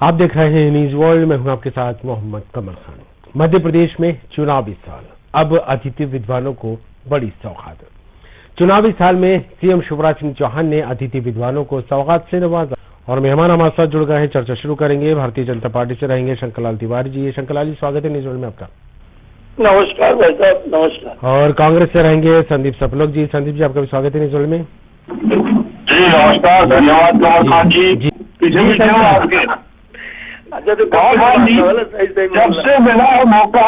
आप देख रहे हैं न्यूज वर्ल्ड में, हूं आपके साथ मोहम्मद कमर खान। मध्य प्रदेश में चुनावी साल, अब अतिथि विद्वानों को बड़ी सौगात। चुनावी साल में सीएम शिवराज सिंह चौहान ने अतिथि विद्वानों को सौगात से नवाजा और मेहमान हमारे साथ जुड़ गए हैं। चर्चा शुरू करेंगे। भारतीय जनता पार्टी से रहेंगे शंकरलाल तिवारी जी। शंकरलाल जी, स्वागत है न्यूज वर्ल्ड में आपका। नमस्कार भाई साहब, नमस्कार। और कांग्रेस से रहेंगे संदीप सपलोक जी। संदीप जी, आपका भी स्वागत है न्यूज वर्ल्ड में। जी नमस्कार, धन्यवाद कमल खान जी। पीछे भी क्या आपके जब से मिला है मौका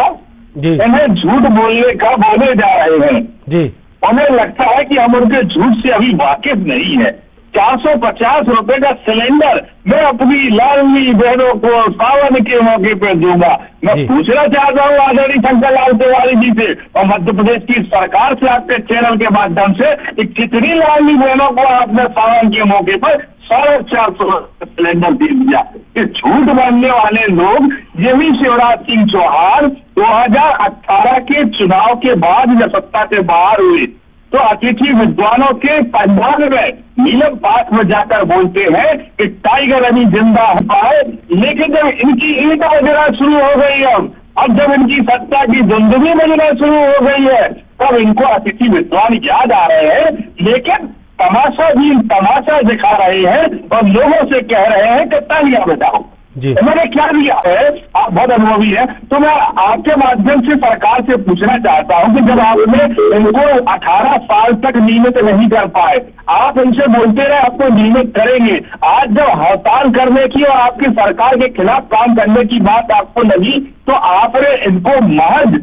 इन्हें झूठ बोलने का बोले जा रहे हैं जी। उन्हें लगता है कि हम उनके झूठ से अभी वाकिफ नहीं है। 450 रुपए का सिलेंडर मैं अपनी लाडली बहनों को सावन के मौके पर दूंगा। मैं पूछना चाहता हूँ आदरणीय शंकरलाल तिवारी जी से और मध्य प्रदेश की सरकार से, आपके चैनल के माध्यम से, कि कितनी लाडली बहनों को आपने सावन के मौके पर 450 सिलेंडर दे दिया। कि झूठ बोलने वाले लोग यही शिवराज सिंह चौहान 2018 के चुनाव के बाद जब सत्ता से बाहर हुए तो अतिथि विद्वानों के पंजाब में नीलम पास में जाकर बोलते हैं कि टाइगर अभी जिंदा है। लेकिन जब इनकी ईंट बजना शुरू हो गई अब जब इनकी सत्ता की दुंदुभी बजना शुरू हो गई है तब इनको अतिथि विद्वान याद आ रहे हैं। लेकिन तमाशा दिखा रहे हैं और लोगों से कह रहे हैं कि तालियां बजाओ। मैंने क्या दिया है, आप बहुत अनुभवी है, तो मैं आपके माध्यम से सरकार से पूछना चाहता हूं कि जब आपने इनको 18 साल तक नियमित नहीं कर पाए, आप इनसे बोलते रहे आपको नियमित करेंगे। आज जब हड़ताल करने की और आपकी सरकार के खिलाफ काम करने की बात आपको लगी तो आपने इनको महज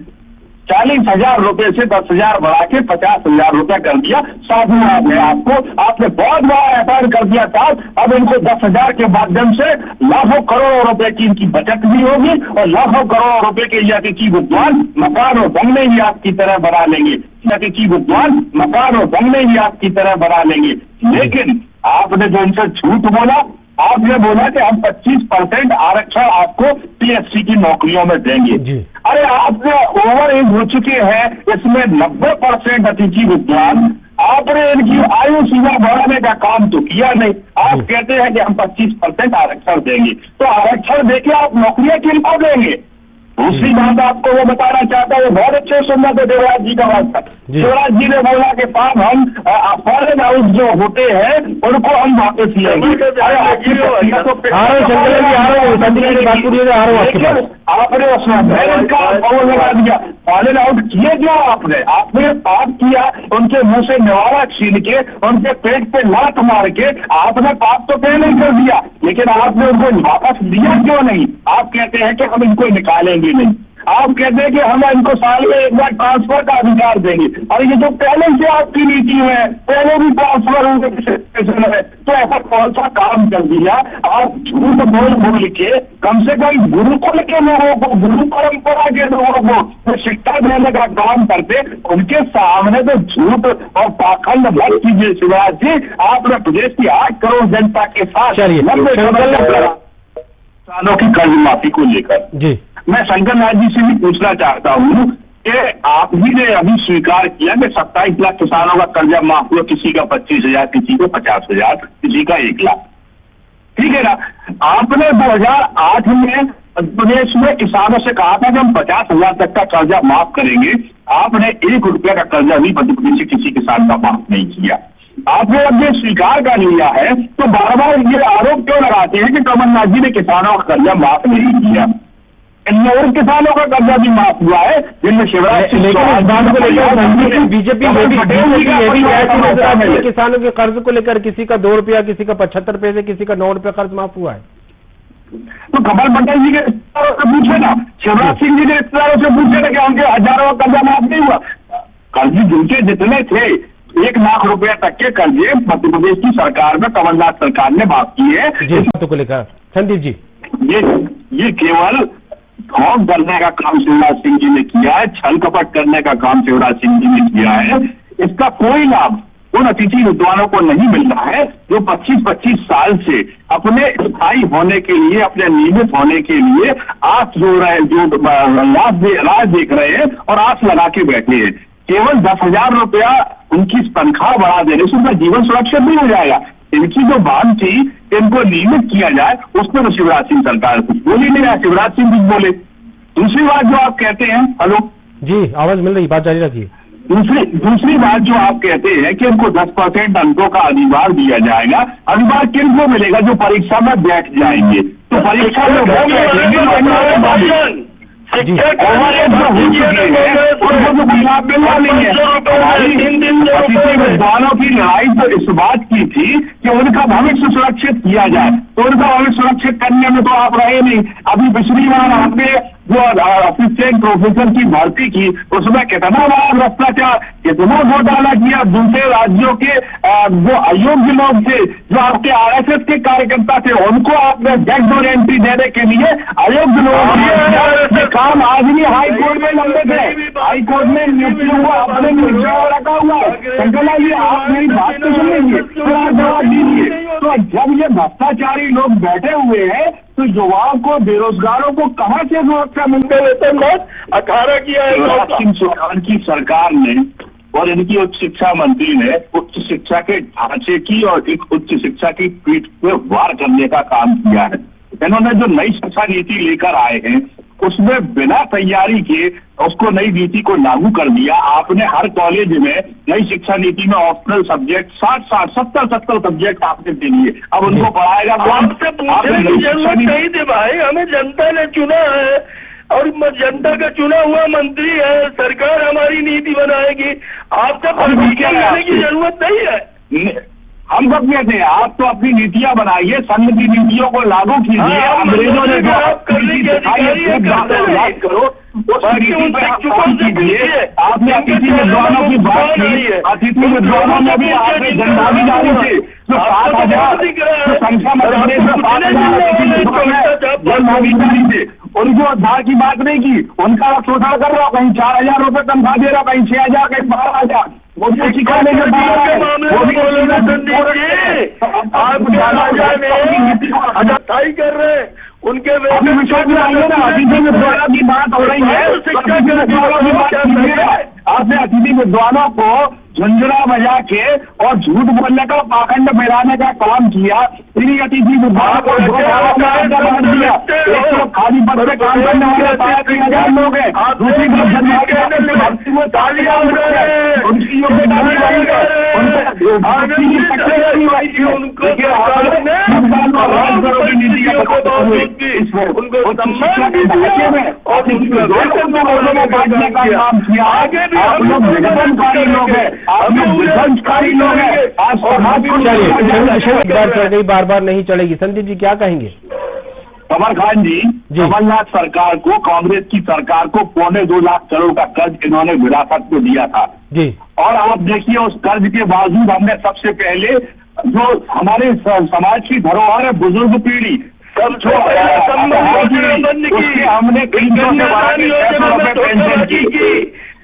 40,000 रुपए से 10,000 बढ़ा के 50,000 रुपए कर दिया। साधु आपने आपने बहुत बड़ा एफआईआर कर दिया था। अब इनको 10,000 के माध्यम से लाखों करोड़ों रुपए की इनकी बचत भी होगी और लाखों करोड़ों रुपए के अतिथि विद्वान मकान और बंगले भी आपकी तरह बना लेंगे। अतिथि विद्वान मकान और बंगले भी आपकी तरह बना लेंगे। लेकिन आपने जो इनसे झूठ बोला, आपने बोला कि हम 25% आरक्षण आपको पीएससी की नौकरियों में देंगे। अरे आपने ओवर एज हो चुके हैं, इसमें 90% अतिथि विद्वान, आपने इनकी आयु सीमा बढ़ाने का काम तो किया नहीं। आप कहते हैं कि हम 25% आरक्षण देंगे, तो आरक्षण देके आप नौकरियां किनको देंगे? दूसरी बात आपको वो बताना चाहता हूँ, बहुत अच्छे सुनना तो देवराज जी का वास्ता। शिवराज जी ने बोला कि साहब हम फॉरेन हाउस जो होते हैं उनको हम वापस लेंगे। आपने उसमें बैलेंस का पावर लगा दिया। फॉरेन हाउस किए जो आपने पाप किया, उनके मुंह से निवाला छीन के, उनके पेट पे लात मार के आपने पाप तो पहले ही कर दिया, लेकिन आपने उनको वापस दिया क्यों नहीं? आप कहते हैं कि हम इनको निकालेंगे नहीं, आप कहते हैं कि हम इनको साल में एक बार ट्रांसफर का अधिकार देंगे। और ये जो पहले से आपकी नीति है, पहले भी ट्रांसफर होंगे, तो ऐसा कौन सा काम कर दिया? आप झूठ बोल के कम से कम गुरुकुल के लोगों को, गुरु परंपरा के लोगों को तो शिक्षा देने का काम करते, उनके सामने तो झूठ और पाखंड मत कीजिए। शिवराज जी, आपने प्रदेश की 8 करोड़ जनता के साथ किसानों की कर्ज माफी को लेकर जी मैं शंकरलाल जी से भी पूछना चाहता हूँ कि आप ही ने अभी स्वीकार किया कि 27 लाख किसानों का कर्जा माफ हुआ, किसी का 25,000, किसी को 50,000, किसी का 1 लाख, ठीक है ना? आपने 2008 में प्रदेश में किसानों से कहा था कि हम 50,000 तक का कर्जा माफ करेंगे। आपने 1 रुपया का कर्जा भी मध्य प्रदेश से किसी किसान का माफ नहीं किया। आपने अब ये स्वीकार कर लिया है तो बार बार ये आरोप क्यों लगाते हैं कि कमलनाथ जी ने किसानों का कर्जा माफ नहीं किया? इन और किसानों का कर्जा भी माफ हुआ है जिनमें शिवराज सिंह चौहान को लेकर बीजेपी किसानों के कर्ज को लेकर किसी का 2 रुपया, किसी का 75 पैसे, किसी का 9 रुपया कर्ज माफ हुआ है। तो कमल पटेल जी के रिश्तेदारों से पूछे ना, शिवराज सिंह जी के रिश्तेदारों से पूछे ना कि उनके हजारों का कर्जा माफ नहीं हुआ। कर्ज जिनके जितने थे 1 लाख रुपए तक के कर्जे मध्य प्रदेश की सरकार में, कमलनाथ सरकार ने माफ किए। को लेकर संदीप जी, ये केवल ढोंग करने का काम शिवराज सिंह जी ने किया है, छल कपट करने का काम शिवराज सिंह जी ने किया है। इसका कोई लाभ उन अतिथि विद्वानों को नहीं मिल रहा है जो 25-25 साल से अपने स्थायी होने के लिए, अपने नियमित होने के लिए आस जो रहे, जो राह देख रहे हैं और आस लगा के बैठे हैं। केवल 10,000 रुपया उनकी तनख्वाह बढ़ा देने से उनका जीवन सुरक्षित नहीं हो जाएगा। इनकी जो बात थी इनको नियमित किया जाए, उस पर तो शिवराज सिंह सरकार कुछ बोल ही नहीं रहा। शिवराज सिंह कुछ बोले। दूसरी बात जो आप कहते हैं, हेलो जी आवाज मिल रही, बात जारी रखिए। दूसरी बात जो आप कहते हैं कि उनको 10% अंकों का अधिभार दिया जाएगा, अधिभार किनको मिलेगा? जो परीक्षा में बैठ जाएंगे। तो परीक्षा में वो बैठेंगे शिक्षक उनको तो लाभ मिलना नहीं है। अतिथि विद्वानों की लड़ाई तो इस बात की थी कि उनका भविष्य सुरक्षित किया जाए, तो उनका भविष्य सुरक्षित करने में तो आप रहे नहीं। अभी पिछली बार आपने जो असिस्टेंट प्रोफेसर की भर्ती की, उसमें कितना बड़ा भ्रष्टाचार, कितना घोटाला किया। दूसरे राज्यों के जो अयोग्य लोग थे, जो आपके आरएसएस के कार्यकर्ता थे, उनको आपने डेथ वारंटी देने के लिए अयोग्य लोग काम आज भी हाई कोर्ट में लंबे थे। हाई कोर्ट में नियुक्ति हुआ, अपने रखा हुआ है। शंकरलाल जी, आप मेरी बात तो सुनेंगे, तो आप जवाब दीजिए। तो जब ये भ्रष्टाचारी लोग बैठे हुए हैं, तो युवाओं को, बेरोजगारों को कहां से सुरक्षा मिलते? वेतन 18 किया है शिवराज सिंह चौहान की सरकार ने और इनकी उच्च शिक्षा मंत्री ने उच्च शिक्षा के ढांचे की और एक उच्च शिक्षा की पीठ पे वार करने का काम किया है। इन्होंने जो नई शिक्षा नीति लेकर आए हैं, उसमें बिना तैयारी के उसको नई नीति को लागू कर दिया। आपने हर कॉलेज में नई शिक्षा नीति में ऑप्शनल सब्जेक्ट 70 सब्जेक्ट आपने दे दिए। अब उनको पढ़ाएगा कौन? आपसे पूछने की जरूरत नहीं थी भाई, हमें जनता ने चुना है और जनता का चुना हुआ मंत्री है, सरकार हमारी नीति बनाएगी। आपसे परमिशन लेने की जरूरत नहीं है। हम सब कहते हैं आप तो अपनी नीतियां बनाइए, संघ की नीतियों को लागू कीजिए। अंग्रेजों ने जो बात करो उस नीति पे आप काम कीजिए। आपने अतिथि विद्वानों की बात की, अतिथि विद्वानों में भी आपने जनभागीदारी से जो 7,000 संख्या मध्य प्रदेश में 7,000 जनभागीदारी से उनको उद्धार की बात नहीं की। उनका शोषण कर रहा, कहीं 4,000 रुपए तनख्वाह दे रहा, कहीं 6,000, कहीं 12,000। वो भी सिखाने के स्थायी कर रहे हैं उनके विश्वास में आइए ना। अतिथि विद्वानों की बात हो रही है, आपने अतिथि विद्वानों को झुंझुना बजा के और झूठ बोलने का, पाखंड फैलाने का काम किया। इन्हीं अतिथि विद्वानों को दिया। एक तो खाली पद पे काम करने वाले 3,000 लोग हैं, दूसरी तरफ उनकी योग्यता बार नहीं चलेगी। संदीप जी क्या कहेंगे? कमर खान जी, कमलनाथ सरकार को, कांग्रेस की सरकार को 2.25 लाख करोड़ का कर्ज इन्होंने विरासत को दिया था जी। और आप देखिए उस कर्ज के बावजूद हमने सबसे पहले जो हमारे समाज की धरोहर है बुजुर्ग पीढ़ी, उसके हमने पेंशन की,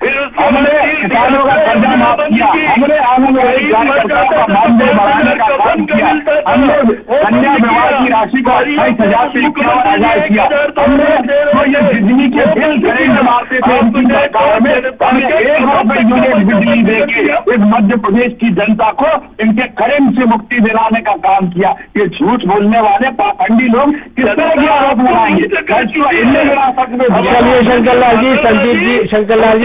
फिर हमने किसानों का कर्जा माफ किया, हमने आंगनबाड़ी कार्यकर्ताओं का मानदेय बढ़ाने का काम किया, हमने कन्या विवाह की राशि को 28,000 से 51,000 किया, हमने तो ये बिजली के बिल करेंट मारते थे उनकी सरकार में, हमने 1 रुपए यूनिट बिजली देके इस मध्य प्रदेश की जनता को इनके करंट से मुक्ति दिलाने का काम किया। ये झूठ बोलने वाले पाखंडी लोग किस तरह की आरोप लगाएंगे? शंकर लाल जी, संदीप जी, शंकर लाल जी